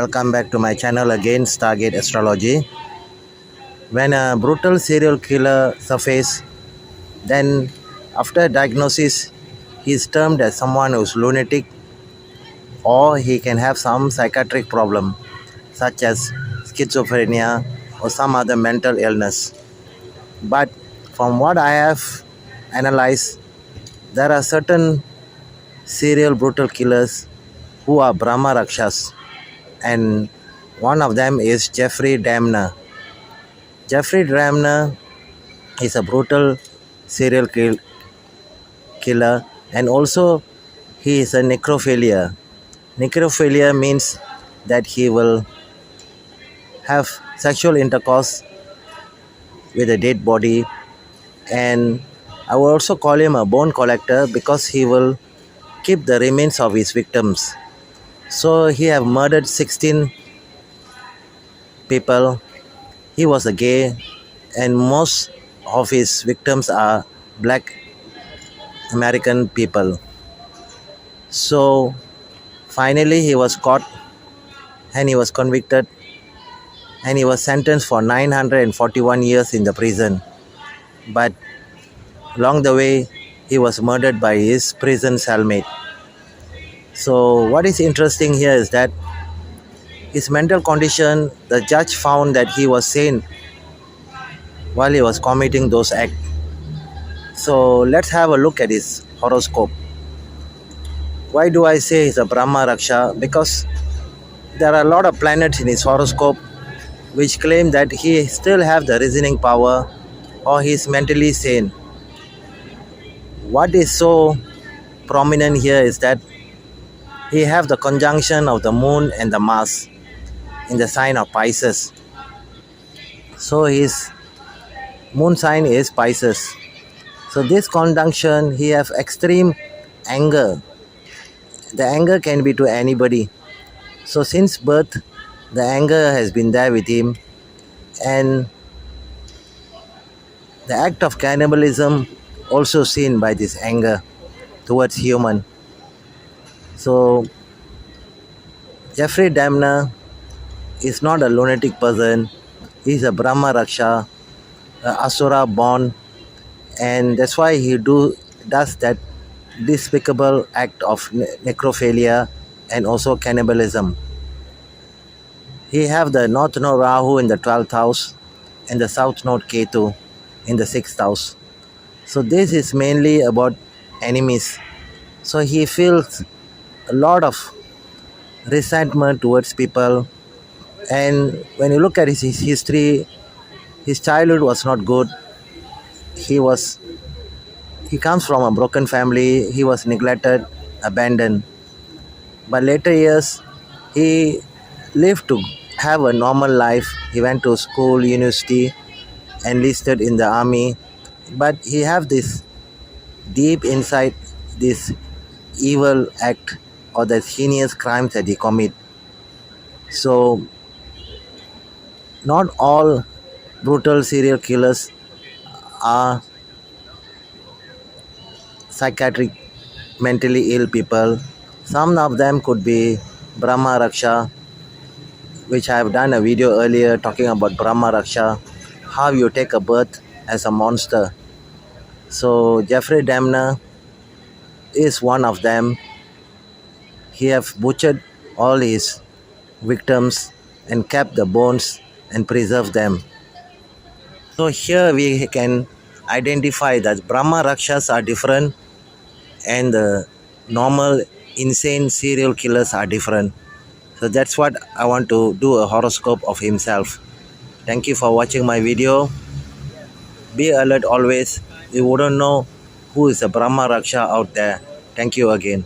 welcome back to my channel again, Stargate Astrology. When a brutal serial killer surfaces, then after diagnosis, he is termed as someone who's lunatic, or he can have some psychiatric problem such as schizophrenia or some other mental illness. But from what I have analyzed, there are certain serial brutal killers who are Brahma Rakshas, and one of them is Jeffrey Dahmer. Jeffrey Dahmer is a brutal serial killer, and also he is a necrophilia. Necrophilia means that he will have sexual intercourse with a dead body, and I will also call him a bone collector because he will keep the remains of his victims. So he have murdered 16 people. He was a gay, and most of his victims are black American people. So finally he was caught and he was convicted and he was sentenced for 941 years in the prison. But along the way he was murdered by his prison cellmate. So what is interesting here is that his mental condition, the judge found that he was sane while he was committing those acts. So let's have a look at his horoscope. Why do I say he's a Brahma Raksha? Because there are a lot of planets in his horoscope which claim that he still have the reasoning power or he is mentally sane. What is so prominent here is that he have the conjunction of the moon and the Mars in the sign of Pisces. So his moon sign is Pisces. So this conjunction, he have extreme anger. The anger can be to anybody. So since birth, the anger has been there with him, and the act of cannibalism also seen by this anger towards human. So Jeffrey Dahmer is not a lunatic person. He is a Brahma Raksha, a Asura born, and that's why he does that despicable act of necrophilia and also cannibalism. He have the North Node Rahu in the 12th house and the South Node Ketu in the 6th house. So this is mainly about enemies. So he feels a lot of resentment towards people, and when you look at his history, his childhood was not good. He comes from a broken family. He was neglected, abandoned. But later years, he lived to have a normal life. He went to school, university, enlisted in the army. But he have this deep inside, this evil act or the heinous crimes that he commit. So not all brutal serial killers are psychiatric, mentally ill people. Some of them could be Brahma Raksha, which I have done a video earlier talking about Brahma Raksha, how you take a birth as a monster. So Jeffrey Dahmer is one of them. He have butchered all his victims and kept the bones and preserved them. So here we can identify that Brahma Rakshas are different and the normal insane serial killers are different. So that's what I want to do, a horoscope of himself. Thank you for watching my video. Be alert always. You wouldn't know who is a Brahma Raksha out there. Thank you again.